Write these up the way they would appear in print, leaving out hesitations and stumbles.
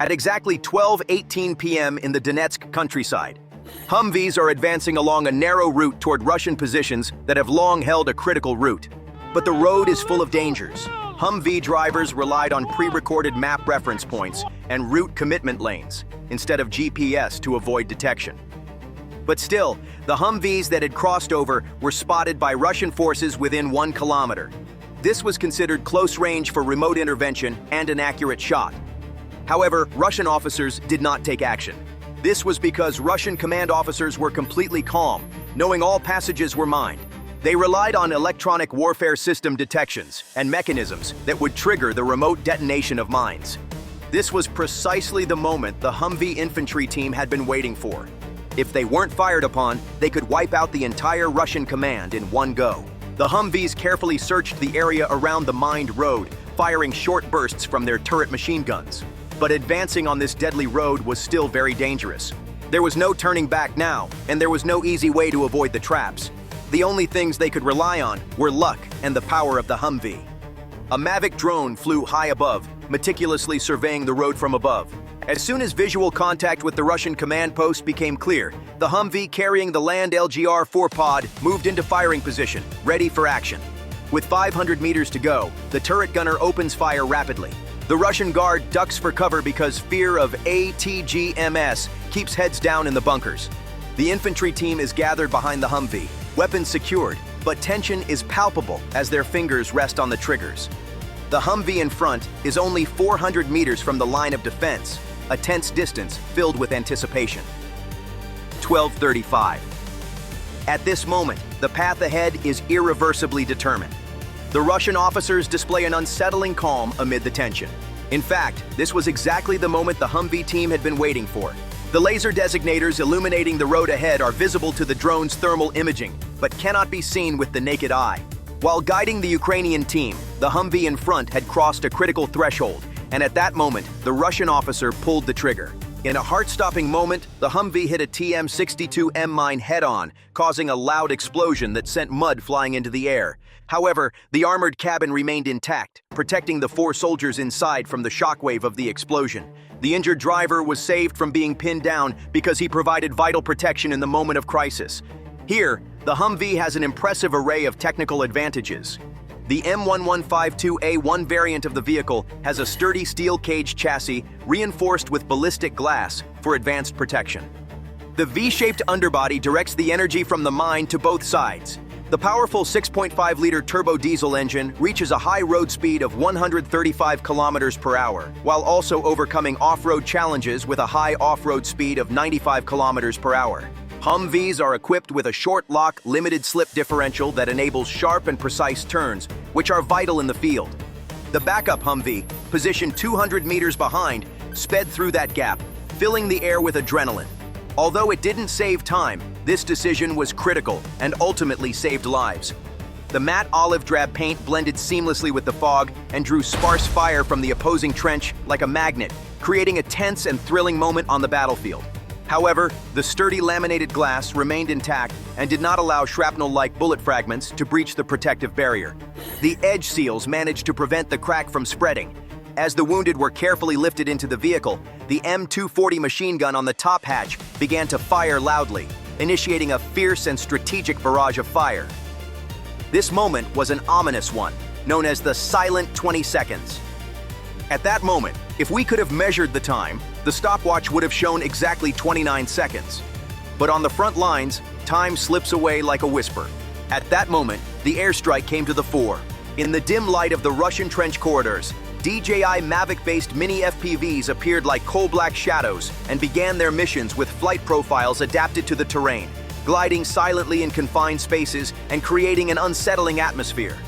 At exactly 12:18 p.m. in the Donetsk countryside, Humvees are advancing along a narrow route toward Russian positions that have long held a critical route. But the road is full of dangers. Humvee drivers relied on pre-recorded map reference points and route commitment lanes instead of GPS to avoid detection. But still, the Humvees that had crossed over were spotted by Russian forces within 1 kilometer. This was considered close range for remote intervention and an accurate shot. However, Russian officers did not take action. This was because Russian command officers were completely calm, knowing all passages were mined. They relied on electronic warfare system detections and mechanisms that would trigger the remote detonation of mines. This was precisely the moment the Humvee infantry team had been waiting for. If they weren't fired upon, they could wipe out the entire Russian command in one go. The Humvees carefully searched the area around the mined road, firing short bursts from their turret machine guns. But advancing on this deadly road was still very dangerous. There was no turning back now, and there was no easy way to avoid the traps. The only things they could rely on were luck and the power of the Humvee. A medevac drone flew high above, meticulously surveying the road from above. As soon as visual contact with the Russian command post became clear, the Humvee carrying the land LGR-4 pod moved into firing position, ready for action. With 500 meters to go, the turret gunner opens fire rapidly. The Russian guard ducks for cover because fear of ATGMS keeps heads down in the bunkers. The infantry team is gathered behind the Humvee, weapons secured, but tension is palpable as their fingers rest on the triggers. The Humvee in front is only 400 meters from the line of defense, a tense distance filled with anticipation. 12:35. At this moment, the path ahead is irreversibly determined. The Russian officers display an unsettling calm amid the tension. In fact, this was exactly the moment the Humvee team had been waiting for. The laser designators illuminating the road ahead are visible to the drone's thermal imaging, but cannot be seen with the naked eye. While guiding the Ukrainian team, the Humvee in front had crossed a critical threshold, and at that moment, the Russian officer pulled the trigger. In a heart-stopping moment, the Humvee hit a TM-62M mine head-on, causing a loud explosion that sent mud flying into the air. However, the armored cabin remained intact, protecting the 4 soldiers inside from the shockwave of the explosion. The injured driver was saved from being pinned down because he provided vital protection in the moment of crisis. Here, the Humvee has an impressive array of technical advantages. The M1152A1 variant of the vehicle has a sturdy steel cage chassis reinforced with ballistic glass for advanced protection. The V-shaped underbody directs the energy from the mine to both sides. The powerful 6.5-liter turbo diesel engine reaches a high road speed of 135 kilometers per hour, while also overcoming off-road challenges with a high off-road speed of 95 kilometers per hour. Humvees are equipped with a short-lock, limited-slip differential that enables sharp and precise turns, which are vital in the field. The backup Humvee, positioned 200 meters behind, sped through that gap, filling the air with adrenaline. Although it didn't save time, this decision was critical and ultimately saved lives. The matte olive drab paint blended seamlessly with the fog and drew sparse fire from the opposing trench like a magnet, creating a tense and thrilling moment on the battlefield. However, the sturdy laminated glass remained intact and did not allow shrapnel-like bullet fragments to breach the protective barrier. The edge seals managed to prevent the crack from spreading. As the wounded were carefully lifted into the vehicle, the M240 machine gun on the top hatch began to fire loudly, initiating a fierce and strategic barrage of fire. This moment was an ominous one, known as the silent 20 seconds. At that moment, if we could have measured the time, the stopwatch would have shown exactly 29 seconds. But on the front lines, time slips away like a whisper. At that moment, the airstrike came to the fore. In the dim light of the Russian trench corridors, DJI Mavic-based mini FPVs appeared like coal-black shadows and began their missions with flight profiles adapted to the terrain, gliding silently in confined spaces and creating an unsettling atmosphere.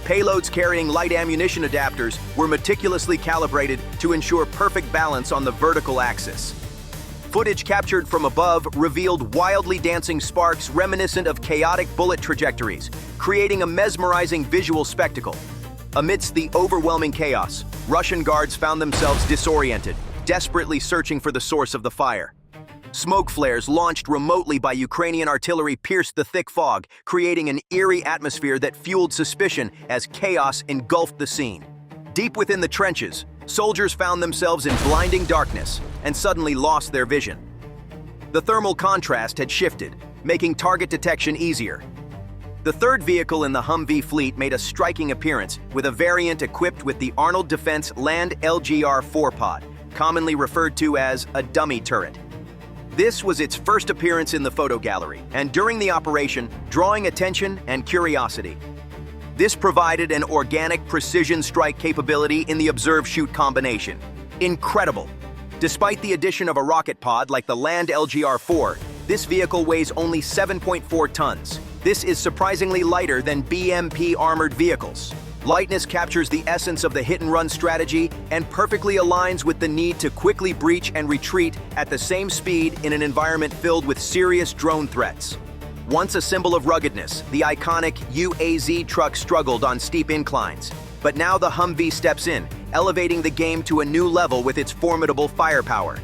Payloads carrying light ammunition adapters were meticulously calibrated to ensure perfect balance on the vertical axis. Footage captured from above revealed wildly dancing sparks reminiscent of chaotic bullet trajectories, creating a mesmerizing visual spectacle. Amidst the overwhelming chaos, Russian guards found themselves disoriented, desperately searching for the source of the fire. Smoke flares launched remotely by Ukrainian artillery pierced the thick fog, creating an eerie atmosphere that fueled suspicion as chaos engulfed the scene. Deep within the trenches, Soldiers found themselves in blinding darkness and suddenly lost their vision. The thermal contrast had shifted, making target detection easier. The third vehicle in the Humvee fleet made a striking appearance with a variant equipped with the Arnold Defense Land LGR-4 pod, commonly referred to as a dummy turret. This was its first appearance in the photo gallery, and during the operation, drawing attention and curiosity. This provided an organic precision strike capability in the observe-shoot combination. Incredible! Despite the addition of a rocket pod like the Land LGR-4, this vehicle weighs only 7.4 tons. This is surprisingly lighter than BMP armored vehicles. Lightness captures the essence of the hit-and-run strategy and perfectly aligns with the need to quickly breach and retreat at the same speed in an environment filled with serious drone threats. Once a symbol of ruggedness, the iconic UAZ truck struggled on steep inclines. But now the Humvee steps in, elevating the game to a new level with its formidable firepower.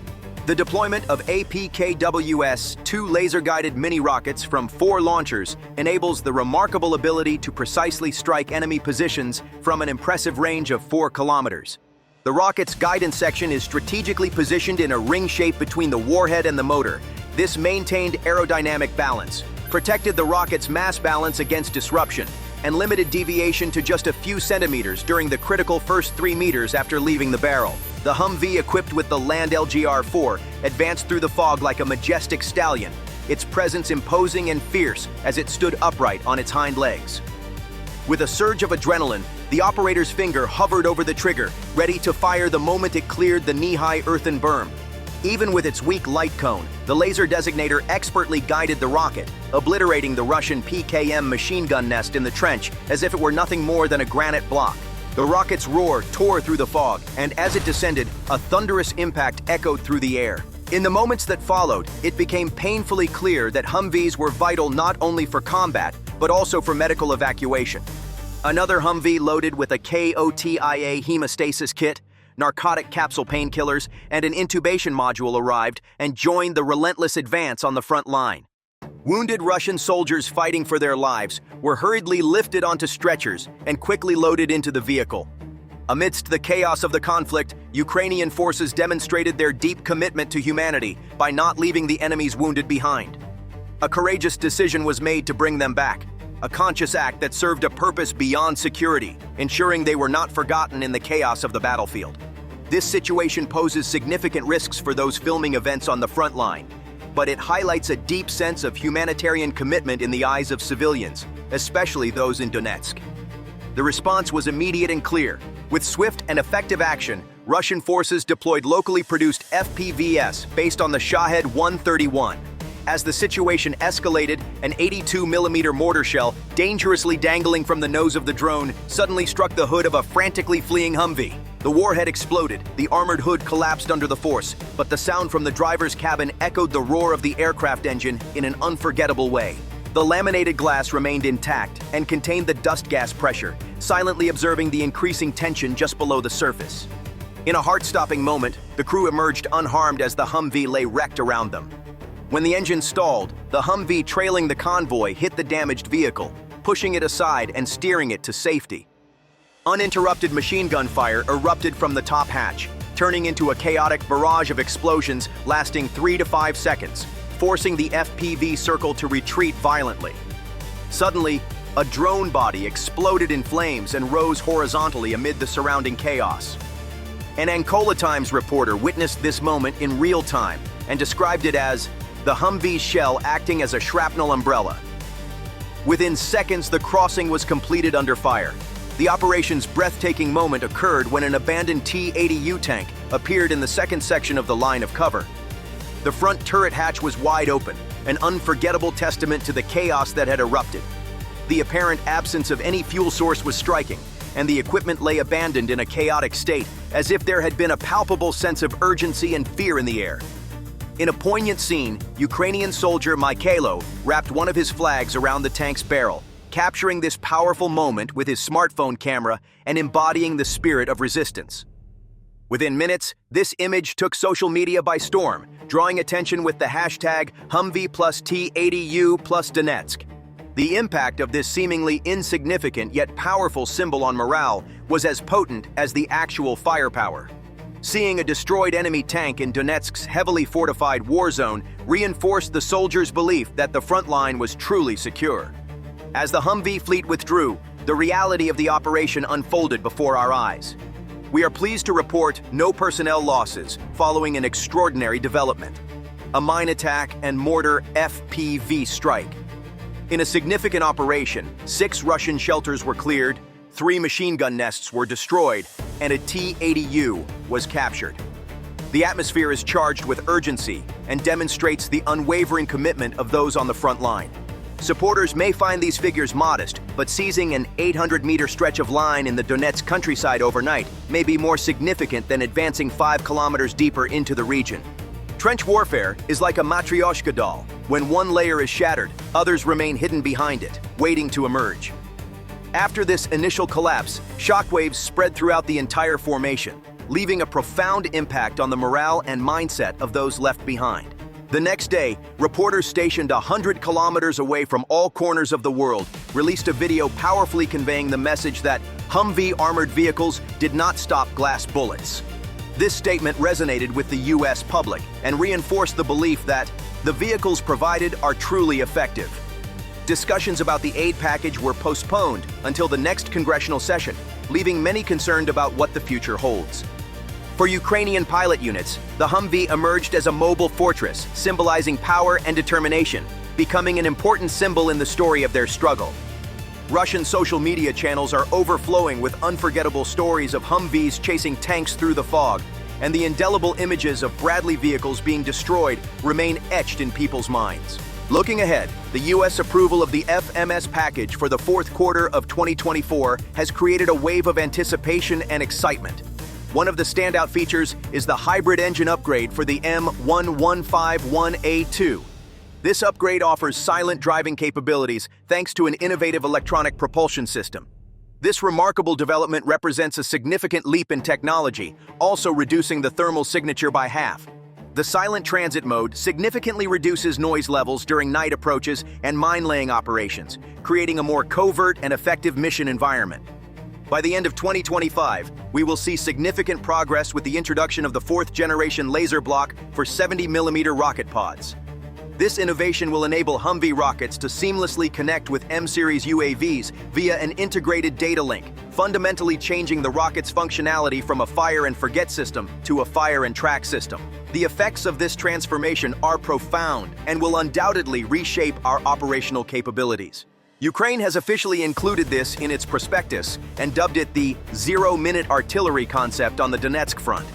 The deployment of APKWS, 2 laser-guided mini-rockets from 4 launchers, enables the remarkable ability to precisely strike enemy positions from an impressive range of 4 kilometers. The rocket's guidance section is strategically positioned in a ring shape between the warhead and the motor. This maintained aerodynamic balance protected the rocket's mass balance against disruption and limited deviation to just a few centimeters during the critical first 3 meters after leaving the barrel. The Humvee, equipped with the Land LGR-4, advanced through the fog like a majestic stallion, its presence imposing and fierce as it stood upright on its hind legs. With a surge of adrenaline, the operator's finger hovered over the trigger, ready to fire the moment it cleared the knee-high earthen berm. Even with its weak light cone, the laser designator expertly guided the rocket, obliterating the Russian PKM machine gun nest in the trench as if it were nothing more than a granite block. The rocket's roar tore through the fog, and as it descended, a thunderous impact echoed through the air. In the moments that followed, it became painfully clear that Humvees were vital not only for combat, but also for medical evacuation. Another Humvee loaded with a KOTIA hemostasis kit, narcotic capsule painkillers, and an intubation module arrived and joined the relentless advance on the front line. Wounded Russian soldiers fighting for their lives were hurriedly lifted onto stretchers and quickly loaded into the vehicle. Amidst the chaos of the conflict, Ukrainian forces demonstrated their deep commitment to humanity by not leaving the enemy's wounded behind. A courageous decision was made to bring them back, a conscious act that served a purpose beyond security, ensuring they were not forgotten in the chaos of the battlefield. This situation poses significant risks for those filming events on the front line, but it highlights a deep sense of humanitarian commitment in the eyes of civilians, especially those in Donetsk. The response was immediate and clear. With swift and effective action, Russian forces deployed locally produced FPVs based on the Shahed 131. As the situation escalated, an 82mm mortar shell, dangerously dangling from the nose of the drone, suddenly struck the hood of a frantically fleeing Humvee. The warhead exploded, the armored hood collapsed under the force, but the sound from the driver's cabin echoed the roar of the aircraft engine in an unforgettable way. The laminated glass remained intact and contained the dust gas pressure, silently observing the increasing tension just below the surface. In a heart-stopping moment, the crew emerged unharmed as the Humvee lay wrecked around them. When the engine stalled, the Humvee trailing the convoy hit the damaged vehicle, pushing it aside and steering it to safety. Uninterrupted machine gun fire erupted from the top hatch, turning into a chaotic barrage of explosions lasting 3 to 5 seconds, forcing the FPV circle to retreat violently. Suddenly, a drone body exploded in flames and rose horizontally amid the surrounding chaos. An Angola Times reporter witnessed this moment in real time and described it as the Humvee's shell acting as a shrapnel umbrella. Within seconds, the crossing was completed under fire. The operation's breathtaking moment occurred when an abandoned T-80U tank appeared in the second section of the line of cover. The front turret hatch was wide open, an unforgettable testament to the chaos that had erupted. The apparent absence of any fuel source was striking, and the equipment lay abandoned in a chaotic state, as if there had been a palpable sense of urgency and fear in the air. In a poignant scene, Ukrainian soldier Mikhailo wrapped one of his flags around the tank's barrel, capturing this powerful moment with his smartphone camera and embodying the spirit of resistance. Within minutes, this image took social media by storm, drawing attention with the hashtag Humvee+T80U+Donetsk. The impact of this seemingly insignificant yet powerful symbol on morale was as potent as the actual firepower. Seeing a destroyed enemy tank in Donetsk's heavily fortified war zone reinforced the soldiers' belief that the front line was truly secure. As the Humvee fleet withdrew, the reality of the operation unfolded before our eyes. We are pleased to report no personnel losses following an extraordinary development: a mine attack and mortar FPV strike. In a significant operation, 6 Russian shelters were cleared, 3 machine gun nests were destroyed, and a T-80U was captured. The atmosphere is charged with urgency and demonstrates the unwavering commitment of those on the front line. Supporters may find these figures modest, but seizing an 800-meter stretch of line in the Donetsk countryside overnight may be more significant than advancing 5 kilometers deeper into the region. Trench warfare is like a matryoshka doll. When one layer is shattered, others remain hidden behind it, waiting to emerge. After this initial collapse, shockwaves spread throughout the entire formation, leaving a profound impact on the morale and mindset of those left behind. The next day, reporters stationed 100 kilometers away from all corners of the world released a video powerfully conveying the message that Humvee armored vehicles did not stop glass bullets. This statement resonated with the U.S. public and reinforced the belief that the vehicles provided are truly effective. Discussions about the aid package were postponed until the next congressional session, leaving many concerned about what the future holds. For Ukrainian pilot units, the Humvee emerged as a mobile fortress, symbolizing power and determination, becoming an important symbol in the story of their struggle. Russian social media channels are overflowing with unforgettable stories of Humvees chasing tanks through the fog, and the indelible images of Bradley vehicles being destroyed remain etched in people's minds. Looking ahead, the U.S. approval of the FMS package for the fourth quarter of 2024 has created a wave of anticipation and excitement. One of the standout features is the hybrid engine upgrade for the M1151A2. This upgrade offers silent driving capabilities thanks to an innovative electronic propulsion system. This remarkable development represents a significant leap in technology, also reducing the thermal signature by half. The silent transit mode significantly reduces noise levels during night approaches and mine-laying operations, creating a more covert and effective mission environment. By the end of 2025, we will see significant progress with the introduction of the 4th-generation laser block for 70mm rocket pods. This innovation will enable Humvee rockets to seamlessly connect with M-series UAVs via an integrated data link, fundamentally changing the rocket's functionality from a fire-and-forget system to a fire-and-track system. The effects of this transformation are profound and will undoubtedly reshape our operational capabilities. Ukraine has officially included this in its prospectus and dubbed it the zero-minute artillery concept on the Donetsk front.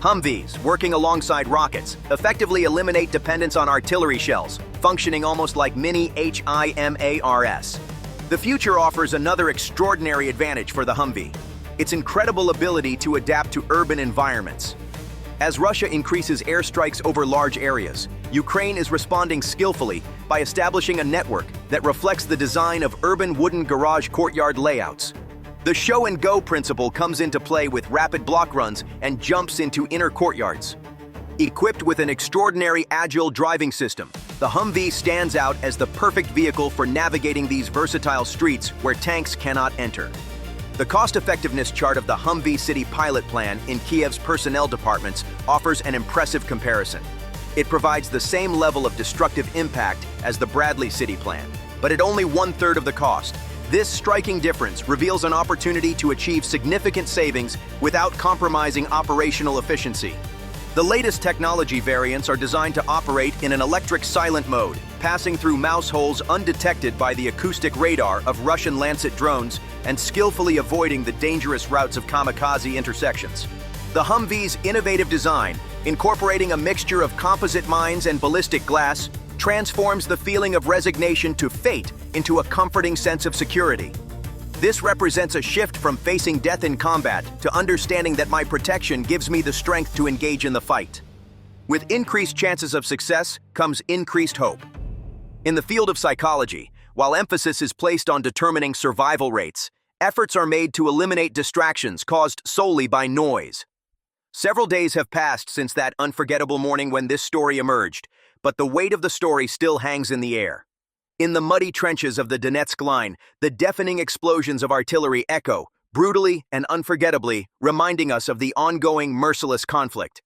Humvees, working alongside rockets, effectively eliminate dependence on artillery shells, functioning almost like mini HIMARS. The future offers another extraordinary advantage for the Humvee: its incredible ability to adapt to urban environments. As Russia increases airstrikes over large areas, Ukraine is responding skillfully by establishing a network that reflects the design of urban wooden garage courtyard layouts. The show-and-go principle comes into play with rapid block runs and jumps into inner courtyards. Equipped with an extraordinary agile driving system, the Humvee stands out as the perfect vehicle for navigating these versatile streets where tanks cannot enter. The cost-effectiveness chart of the Humvee City Pilot Plan in Kiev's personnel departments offers an impressive comparison. It provides the same level of destructive impact as the Bradley City Plan, but at only 1/3 of the cost. This striking difference reveals an opportunity to achieve significant savings without compromising operational efficiency. The latest technology variants are designed to operate in an electric silent mode, passing through mouse holes undetected by the acoustic radar of Russian Lancet drones and skillfully avoiding the dangerous routes of kamikaze intersections. The Humvee's innovative design, incorporating a mixture of composite mines and ballistic glass, transforms the feeling of resignation to fate into a comforting sense of security. This represents a shift from facing death in combat to understanding that my protection gives me the strength to engage in the fight. With increased chances of success comes increased hope. In the field of psychology, while emphasis is placed on determining survival rates, efforts are made to eliminate distractions caused solely by noise. Several days have passed since that unforgettable morning when this story emerged, but the weight of the story still hangs in the air. In the muddy trenches of the Donetsk line, the deafening explosions of artillery echo, brutally and unforgettably reminding us of the ongoing merciless conflict.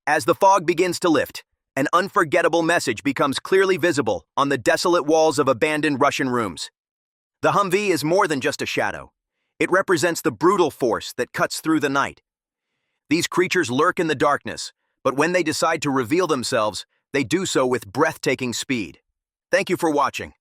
As the fog begins to lift, an unforgettable message becomes clearly visible on the desolate walls of abandoned Russian rooms. The Humvee is more than just a shadow. It represents the brutal force that cuts through the night. These creatures lurk in the darkness, but when they decide to reveal themselves, they do so with breathtaking speed. Thank you for watching.